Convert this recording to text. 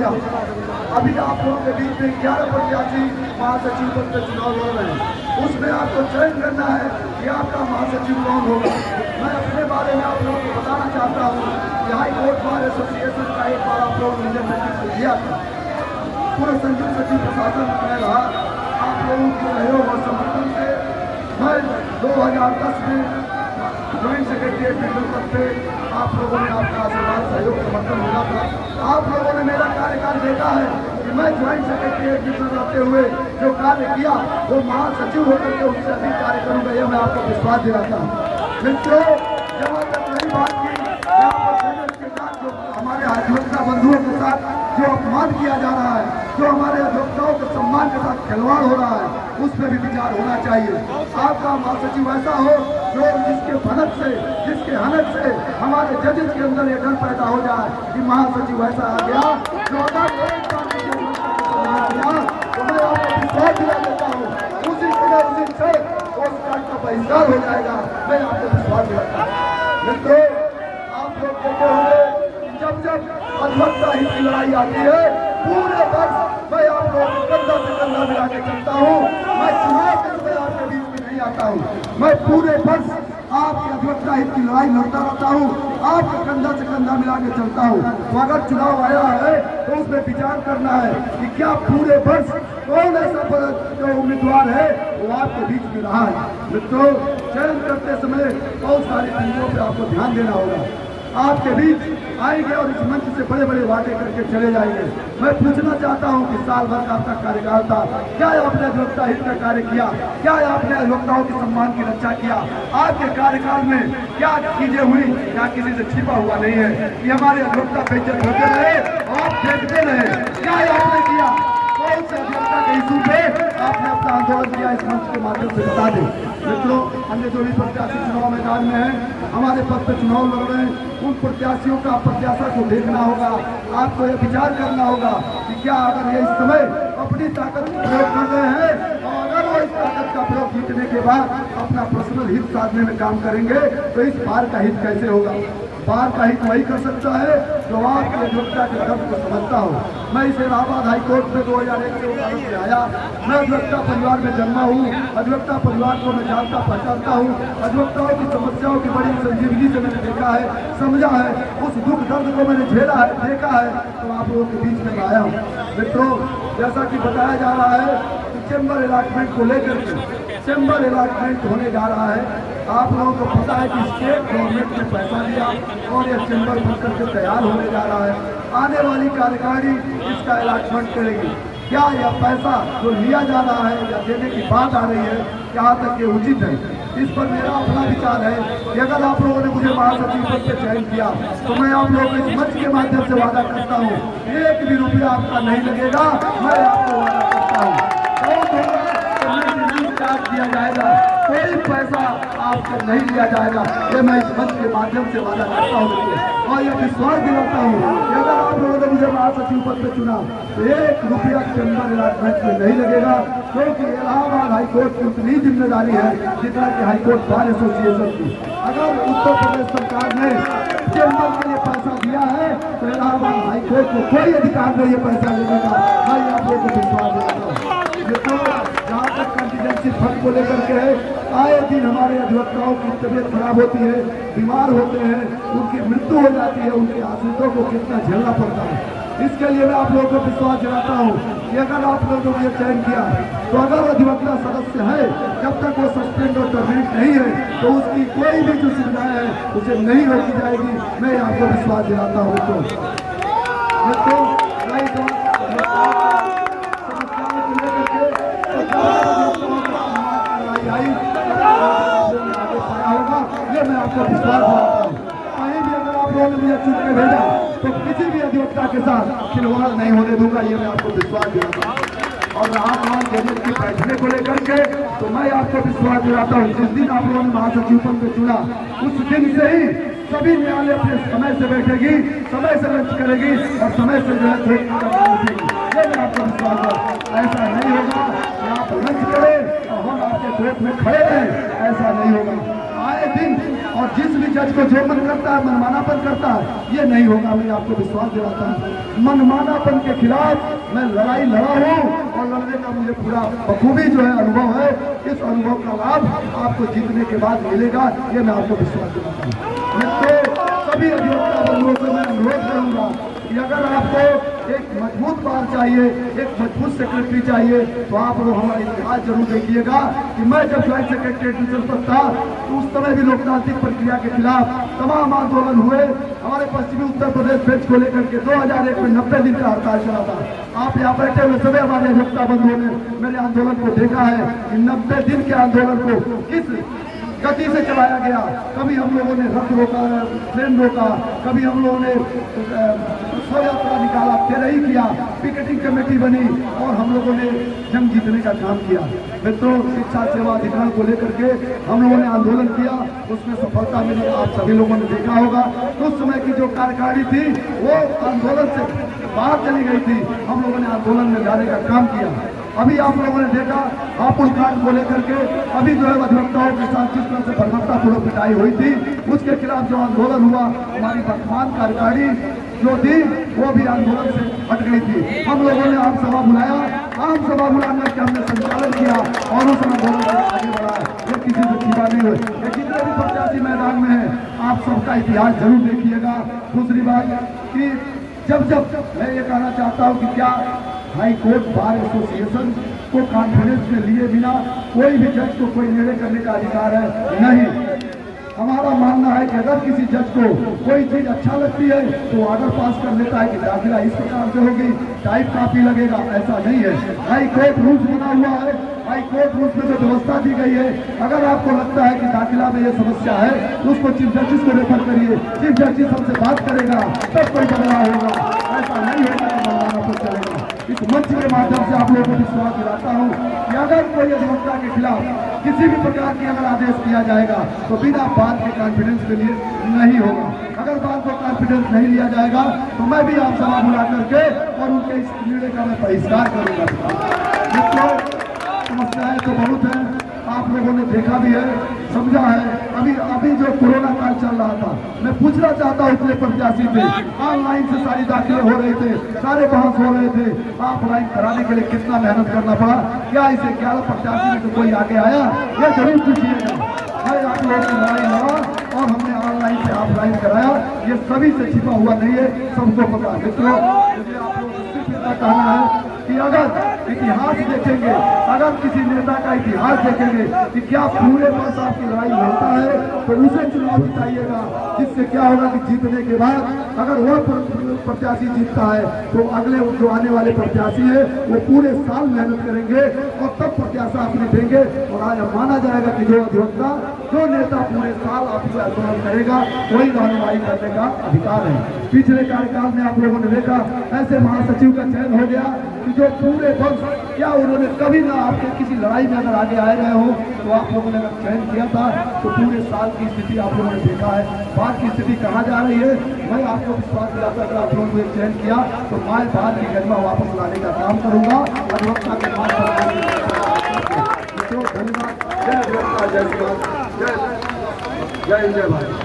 गया। अभी आप लोगों के बीच में 11 प्रत्याशी महासचिव पद पर चुनाव लड़ रहे हैं। उसमें आपको चयन करना है कि आपका महासचिव कौन होगा। मैं अपने बारे में आप लोगों को बताना चाहता हूँ कि हाई कोर्ट बार एसोसिएशन का एक बार आप लोगों ने नियुक्त किया था। पूर्व संयुक्त सचिव प्रशासन में रहा। आप लोगों के सहयोग और समर्थन से मैं 2010 में ज्वाइंट सेक्रेटरी जनरल पद पे आप लोगों ने आपका आशीर्वाद सहयोग समर्थन मिला था। आप लोगों ने मेरा कार्यकाल देखा है कि मैं ज्वाइंट सेक्रेटरी जनरल रहते हुए जो कार्य किया वो महासचिव होकर के उससे अधिक कार्य करूँगा, ये मैं आपको विश्वास दिलाता हूँ। मित्रों, जहाँ तक नहीं बात की यहाँ पर कांग्रेस के साथ जो हमारे अधिवक्ता बंधुओं के साथ जो अपमान किया जा रहा है, जो हमारे अधिवक्ताओं के सम्मान के साथ खिलवाड़ हो रहा है, उस पर भी विचार होना चाहिए। आपका महासचिव ऐसा हो जो जिसके भनक से, जिसके हनक से हमारे जजेस के अंदर ये डर पैदा हो जाए कि महासचिव ऐसा आ गया जो अगर तो मैं आपको विश्वास दिला देता हूँ उसी समय उसी क्षण पोस्ट कार्ड का बहिष्कार हो जाएगा। मैं आपको विश्वास दिलाता हूँ। मित्रों, आप लोग कहते होंगे जब जब अधिवक्ता हित की लड़ाई आती है पूरे वर्ष मैं आप लोगों को कंधा से कंधा मिला के चलता हूँ। मैं चुनाव के समय आपके बीच में नहीं आता हूँ। मैं पूरे वर्ष आपके अधिवक्ता हित की लड़ाई लड़ता रहता हूँ, आपके कंधा से कंधा मिला के चलता हूँ। तो अगर चुनाव आया है तो उसमें विचार करना है कि क्या पूरे वर्ष कौन ऐसा जो उम्मीदवार है वो आपके बीच में रहा है। मित्रों, चयन करते समय बहुत सारी चीजों पर आपको ध्यान देना होगा। आपके बीच आएंगे और इस मंच से बड़े बड़े वादे करके चले जाएंगे। मैं पूछना चाहता हूं कि साल भर का आपका कार्यकाल था, क्या आपने अधिवक्ता हित का कार्य किया? क्या आपने अधिवक्ताओं के सम्मान की रक्षा किया? आपके कार्यकाल में क्या चीजें हुई? क्या किसी से छिपा हुआ नहीं है कि हमारे अधिवक्ता बेइज्जत होते रहे और आप देखते रहे? क्या आपने किया? कौन से अधिवक्ता के इशू पे आपने अपना आंदोलन किया? इस मंच के माध्यम से बता दें। मित्रों, अन्य जो भी प्रत्याशी चुनाव मैदान में है, हमारे पद पर चुनाव लड़ रहे हैं, उन प्रत्याशियों का प्रत्याशा को देखना होगा। आपको यह विचार करना होगा कि क्या अगर ये इस समय अपनी ताकत का प्रयोग कर रहे हैं और अगर वो इस ताकत का प्रयोग जीतने के बाद अपना पर्सनल हित साधने में काम करेंगे तो इस बार का हित कैसे होगा? बार का हित वही कर सकता है जो आपके अधिवक्ता के दर्द को समझता हो। मैं इस इलाहाबाद हाईकोर्ट में 2001 से वकालत से आया। मैं अधिवक्ता परिवार में जन्मा हूँ, अधिवक्ता परिवार को मैं जानता पहचानता हूँ। अधिवक्ताओं की समस्याओं की बड़ी संजीवनी से मैंने देखा है, समझा है, उस दुख दर्द को मैंने झेला है, देखा है, तो आप लोगों के बीच में आया हूँ। मित्रों, जैसा कि बताया जा रहा है कि चेम्बर अलॉटमेंट को लेकर के चेम्बर अलॉटमेंट होने जा रहा है। आप लोगों को पता है कि स्टेट गवर्नमेंट ने पैसा दिया और यह चेम्बर बनकर के तैयार होने जा रहा है। आने वाली कार्यकारिणी इसका अलॉटमेंट करेगी। क्या यह पैसा जो लिया जा रहा है या देने की बात आ रही है, यहाँ तक ये उचित है? इस पर मेरा अपना विचार है कि अगर आप लोगों ने मुझे महासचिव पद पे चयन किया तो मैं आप लोगों को इस मंच के माध्यम से वादा करता हूँ 1 भी रुपया आपका नहीं लगेगा। मैं आपको वादा करता हूँ दिया जाएगा, कोई पैसा आपसे नहीं लिया जाएगा। ये मैं इस मंच के माध्यम से वादा करता हूँ और यह विश्वास दिलाता हूँ कि अगर आप लोगों ने मुझे महासचिव पद पे चुना तो 1 रुपया चेम्बर अलॉटमेंट में नहीं लगेगा, क्योंकि इलाहाबाद हाईकोर्ट की उतनी जिम्मेदारी है जितना कि हाईकोर्ट बार एसोसिएशन की। अगर उत्तर प्रदेश सरकार ने चेम्बर के लिए पैसा दिया है तो इलाहाबाद हाईकोर्ट को कोई अधिकार नहीं है पैसा लेने का। मैं आप लोगों को विश्वास दिलाता हूँ। जहाँ तक कंटीजेंसी फंड को लेकर के है, आए दिन हमारे अधिवक्ताओं की तबीयत खराब होती है, बीमार होते हैं, उनकी मृत्यु हो जाती है, उनके आश्रितों को कितना झेलना पड़ता है। इसके लिए मैं आप लोगों को विश्वास दिलाता हूँ कि अगर आप लोगों ने चयन किया तो अगर अधिवक्ता सदस्य है, जब तक वो सस्पेंड और टर्मिनेट नहीं है तो उसकी कोई भी जो सुविधाएं है उसे नहीं रोकी जाएगी। मैं आपको विश्वास दिलाता हूँ। ये मैं आपको विश्वास दिलाता हूँ। कहीं भी अगर आप लोगों ने मुझे चुन के भेजा तो किसी भी अधिवक्ता के साथ खिलवाड़ नहीं होने दूंगा, ये मैं आपको विश्वास दिलाता हूँ। और रहा जजेस की बैठने को लेकर के तो मैं आपको विश्वास दिलाता हूँ जिस दिन आप लोगों ने महासचिव पद पे चुना उस दिन से ही सभी न्यायालय अपने समय से बैठेगी, समय से लंच करेगी और समय से जो है ये मैं आपको विश्वास है। ऐसा नहीं होगा कि आप लंच करें और हम आपके कोर्ट में खड़े रहें, ऐसा नहीं होगा। आए दिन और जिस भी जज को जो मन करता है, मनमानापन करता है, ये नहीं होगा। मैं आपको विश्वास दिलाता हूँ, मनमानापन के खिलाफ मैं लड़ाई लड़ा हूँ और लड़ने का मुझे पूरा बखूबी जो है अनुभव है। इस अनुभव का लाभ आपको जीतने के बाद मिलेगा, ये मैं आपको विश्वास दिलाता हूँ। मित्रों, सभी अधिवक्ता बंधुओं से मैं अनुरोध करूंगा कि अगर आपको एक मजबूत बार चाहिए, एक मजबूत सेक्रेटरी चाहिए, तो आप लोग हमारा इतिहास जरूर देखिएगा कि मैं जब ज्वाइंट सेक्रेटरी एडमिनिस्ट्रेशन था तो उस समय भी लोकतांत्रिक प्रक्रिया के खिलाफ तमाम आंदोलन हुए। हमारे पश्चिमी उत्तर प्रदेश बेंच को लेकर के 2001 में 90 दिन का हड़ताल चला था। आप यहाँ बैठे हुए सभी हमारे अधिवक्ता बंधुओं ने मेरे आंदोलन को देखा है कि 90 दिन के आंदोलन को किस गति से चलाया गया। कभी हम लोगों ने रथ रोका, ट्रेन रोका, कभी हम लोगों ने शव यात्रा निकाला, तेरही किया, पिकेटिंग कमेटी बनी और हम लोगों ने जंग जीतने का काम किया। मित्रों, शिक्षा सेवा अधिकार को लेकर के हम लोगों ने आंदोलन किया, उसमें सफलता मिली। आप सभी लोगों ने देखा होगा उस समय की जो कार्यकारिणी थी वो आंदोलन से बाहर चली गई थी। हम लोगों ने आंदोलन में जाने का काम किया। अभी आप लोगों ने देखा हापुड़ कांड को लेकर के अभी जो है अधिवक्ताओं के साथ जिस तरह से बर्बरतापूर्वक पिटाई हुई थी, उसके खिलाफ जो आंदोलन हुआ, हमारी वर्तमान कार्यकारिणी जो थी वो भी आंदोलन से हट गई थी। हम लोगों ने आम सभा बुलाया, आम सभा बुलाने के हमने संचालन किया और उस आंदोलन से आगे बढ़ाया। ये किसी से छिपा नहीं हुई। जितने भी प्रत्याशी मैदान में है, आप सबका इतिहास जरूर देखिएगा। दूसरी बात कि जब मैं ये कहना चाहता हूँ कि क्या हाई कोर्ट बार एसोसिएशन को कॉन्फिडेंस में लिए बिना कोई भी जज को कोई निर्णय करने का अधिकार है? नहीं। हमारा मानना है कि अगर किसी जज को कोई चीज अच्छा लगती है तो ऑर्डर पास कर लेता है कि दाखिला इस प्रकार से होगी, टाइप कापी लगेगा। ऐसा नहीं है। हाई कोर्ट रूल्स बना हुआ है, हाई कोर्ट रूल्स में जो व्यवस्था दी गई है, अगर आपको लगता है कि दाखिला में ये समस्या है तो उसको चीफ जस्टिस को रेफर करिए, चीफ जस्टिस हमसे बात करेगा, तब कोई बदलाव होगा। ऐसा नहीं होगा कि मनमाना पर चलेगा। इस मंच के माध्यम से आप लोगों को विश्वास दिलाता हूँ कि अगर कोई अधिवक्ता के खिलाफ किसी भी प्रकार की अगर आदेश किया जाएगा तो बिना बात के कॉन्फिडेंस के लिए नहीं होगा। अगर बात को कॉन्फिडेंस नहीं लिया जाएगा तो मैं भी आप सभा बुला करके और उनके इस निर्णय का मैं बहिष्कार करूंगा। मित्रों, समस्याएं तो बहुत है, आप लोगों ने देखा भी है, समझा है। अभी जो कोरोना काल चल रहा था, मैं पूछना चाहता हूँ इतने प्रत्याशी थे, ऑनलाइन से सारी दाखिले हो रहे थे, सारे बहस हो रहे थे, ऑफलाइन कराने के लिए कितना मेहनत करना पड़ा? क्या इसे 11 प्रत्याशी में तो कोई आगे आया? ये जरूर पूछिएगा। मैं आप लोगों की लड़ाई लड़ा और हमने ऑनलाइन से ऑफलाइन कराया, ये सभी से छिपा हुआ नहीं है, सबको पता। मित्रों, मुझे आप लोगों को सिर्फ इतना कहना है कि अगर इतिहास देखेंगे, अगर किसी नेता का इतिहास देखेंगे कि क्या पूरे वर्ष आपकी लड़ाई लड़ता है तो उसे चुनाव जिताइएगा, जिससे क्या होगा कि जीतने के बाद अगर वह प्रत्याशी जीतता है तो अगले जो आने वाले प्रत्याशी है वो पूरे साल मेहनत करेंगे और तब प्रत्याशा अपने देंगे। और आज माना जाएगा कि जो अधिवक्ता, जो नेता पूरे साल आपको आंदोलन करेगा वही रहनुमाई करने का अधिकार है। पिछले कार्यकाल में आप लोगों ने देखा ऐसे महासचिव का चयन हो गया कि जो पूरे वर्ष क्या उन्होंने कभी ना आपके किसी लड़ाई में अगर आगे आए रहे हो तो आप लोगों ने अगर चयन किया था तो पूरे साल की स्थिति आप लोगों ने देखा है। बात की स्थिति कहाँ जा रही है? मैं आपको विश्वास दिलाता अगर आप लोगों ने चयन किया तो मैं बात की गरिमा वापस लाने का काम करूंगा। अधिवक्ता के माध्यम से धन्यवाद। जय अधिवक्ता, जय शिवाजी, जय जय भारत।